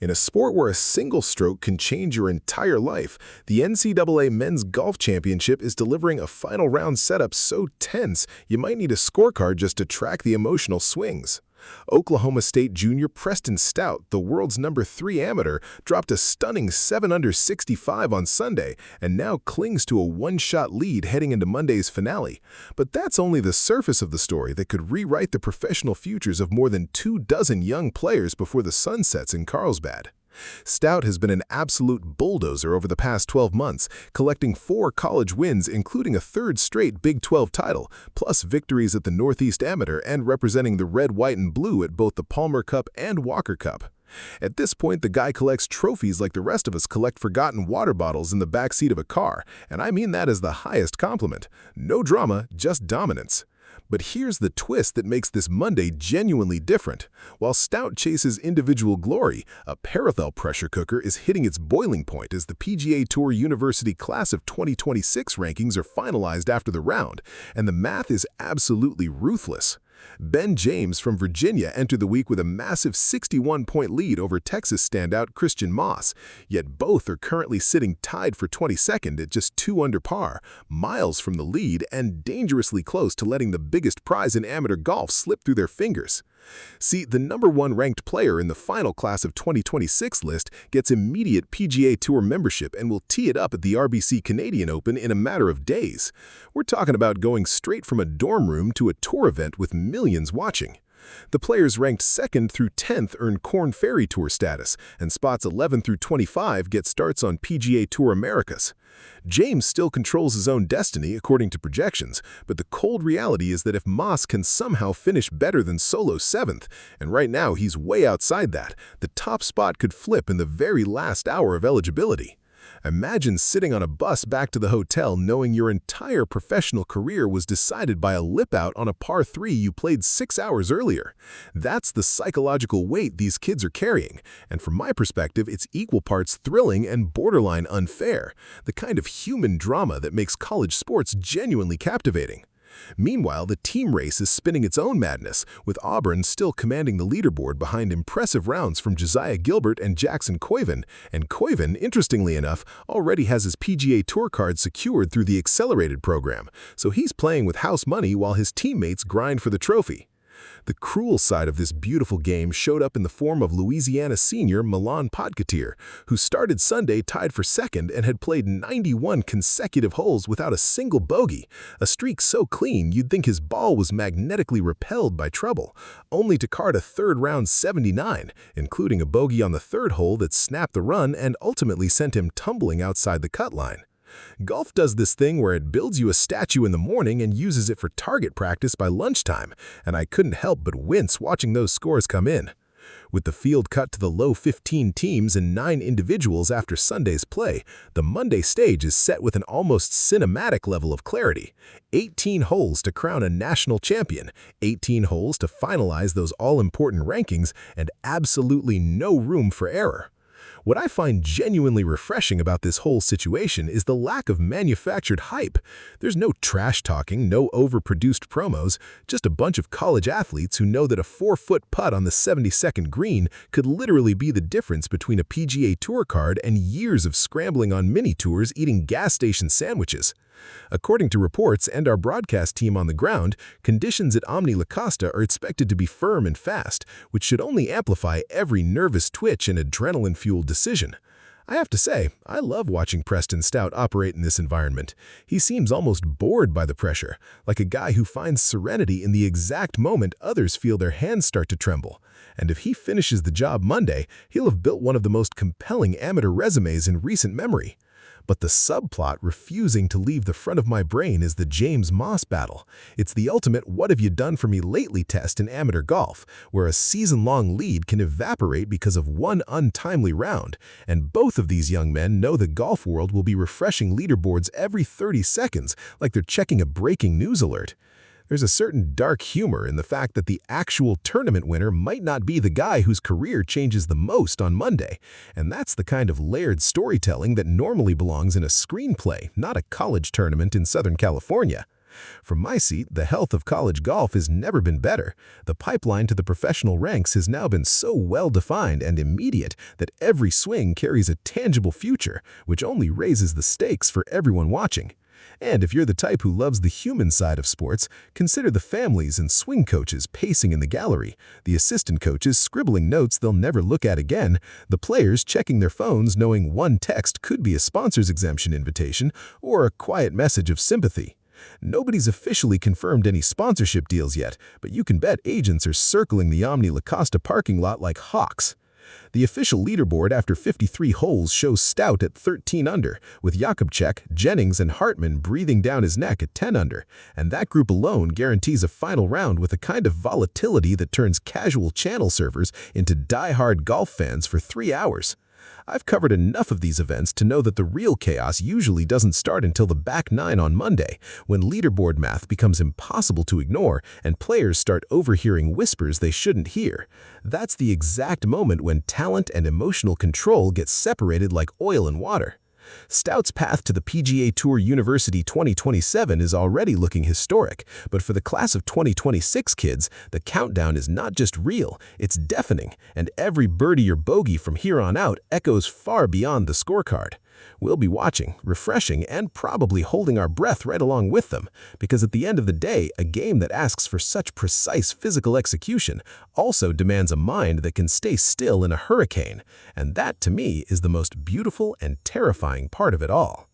In a sport where a single stroke can change your entire life, the NCAA Men's Golf Championship is delivering a final round setup so tense you might need a scorecard just to track the emotional swings. Oklahoma State junior Preston Stout, the world's #3 amateur, dropped a stunning 7 under 65 on Sunday and now clings to a one-shot lead heading into Monday's finale. But that's only the surface of the story that could rewrite the professional futures of more than 24 young players before the sun sets in Carlsbad. Stout has been an absolute bulldozer over the past 12 months, collecting 4 college wins including a third straight Big 12 title, plus victories at the Northeast Amateur and representing the red, white, and blue at both the Palmer Cup and Walker Cup. At this point, the guy collects trophies like the rest of us collect forgotten water bottles in the backseat of a car, and I mean that as the highest compliment. No drama, just dominance. But here's the twist that makes this Monday genuinely different. While Stout chases individual glory, a parallel pressure cooker is hitting its boiling point as the PGA Tour University Class of 2026 rankings are finalized after the round, and the math is absolutely ruthless. Ben James from Virginia entered the week with a massive 61-point lead over Texas standout Christiaan Maas, yet both are currently sitting tied for 22nd at just 2 under par, miles from the lead and dangerously close to letting the biggest prize in amateur golf slip through their fingers. See, the #1 ranked player in the final class of 2026 list gets immediate PGA Tour membership and will tee it up at the RBC Canadian Open in a matter of days. We're talking about going straight from a dorm room to a tour event with millions watching. The players ranked 2nd through 10th earn Korn Ferry Tour status, and spots 11 through 25 get starts on PGA Tour Americas. James still controls his own destiny according to projections, but the cold reality is that if Maas can somehow finish better than solo 7th, and right now he's way outside that, the top spot could flip in the very last hour of eligibility. Imagine sitting on a bus back to the hotel knowing your entire professional career was decided by a lip-out on a par 3 you played 6 hours earlier. That's the psychological weight these kids are carrying, and from my perspective, it's equal parts thrilling and borderline unfair, the kind of human drama that makes college sports genuinely captivating. Meanwhile, the team race is spinning its own madness, with Auburn still commanding the leaderboard behind impressive rounds from Josiah Gilbert and Jackson Koivin, and Koivin, interestingly enough, already has his PGA Tour card secured through the accelerated program, so he's playing with house money while his teammates grind for the trophy. The cruel side of this beautiful game showed up in the form of Louisiana senior Milan Podkatir, who started Sunday tied for 2nd and had played 91 consecutive holes without a single bogey, a streak so clean you'd think his ball was magnetically repelled by trouble, only to card a third-round 79, including a bogey on the 3rd hole that snapped the run and ultimately sent him tumbling outside the cut line. Golf does this thing where it builds you a statue in the morning and uses it for target practice by lunchtime, and I couldn't help but wince watching those scores come in. With the field cut to the low 15 teams and 9 individuals after Sunday's play, the Monday stage is set with an almost cinematic level of clarity. 18 holes to crown a national champion, 18 holes to finalize those all-important rankings, and absolutely no room for error. What I find genuinely refreshing about this whole situation is the lack of manufactured hype. There's no trash talking, no overproduced promos, just a bunch of college athletes who know that a 4-foot putt on the 72nd green could literally be the difference between a PGA Tour card and years of scrambling on mini-tours eating gas station sandwiches. According to reports and our broadcast team on the ground, conditions at Omni Costa are expected to be firm and fast, which should only amplify every nervous twitch and adrenaline-fueled decision. I have to say, I love watching Preston Stout operate in this environment. He seems almost bored by the pressure, like a guy who finds serenity in the exact moment others feel their hands start to tremble. And if he finishes the job Monday, he'll have built one of the most compelling amateur resumes in recent memory. But the subplot refusing to leave the front of my brain is the James Maas battle. It's the ultimate "what have you done for me lately" test in amateur golf, where a season-long lead can evaporate because of one untimely round, and both of these young men know the golf world will be refreshing leaderboards every 30 seconds like they're checking a breaking news alert. There's a certain dark humor in the fact that the actual tournament winner might not be the guy whose career changes the most on Monday, and that's the kind of layered storytelling that normally belongs in a screenplay, not a college tournament in Southern California. From my seat, the health of college golf has never been better. The pipeline to the professional ranks has now been so well-defined and immediate that every swing carries a tangible future, which only raises the stakes for everyone watching. And if you're the type who loves the human side of sports, consider the families and swing coaches pacing in the gallery, the assistant coaches scribbling notes they'll never look at again, the players checking their phones knowing one text could be a sponsor's exemption invitation or a quiet message of sympathy. Nobody's officially confirmed any sponsorship deals yet, but you can bet agents are circling the Omni Costa parking lot like hawks. The official leaderboard after 53 holes shows Stout at 13 under, with Jakubczak, Jennings, and Hartman breathing down his neck at 10 under, and that group alone guarantees a final round with a kind of volatility that turns casual channel surfers into die-hard golf fans for 3 hours. I've covered enough of these events to know that the real chaos usually doesn't start until the back nine on Monday, when leaderboard math becomes impossible to ignore and players start overhearing whispers they shouldn't hear. That's the exact moment when talent and emotional control get separated like oil and water. Stout's path to the PGA Tour University 2027 is already looking historic, but for the class of 2026 kids, the countdown is not just real, it's deafening, and every birdie or bogey from here on out echoes far beyond the scorecard. We'll be watching, refreshing, and probably holding our breath right along with them, because at the end of the day, a game that asks for such precise physical execution also demands a mind that can stay still in a hurricane, and that, to me, is the most beautiful and terrifying part of it all.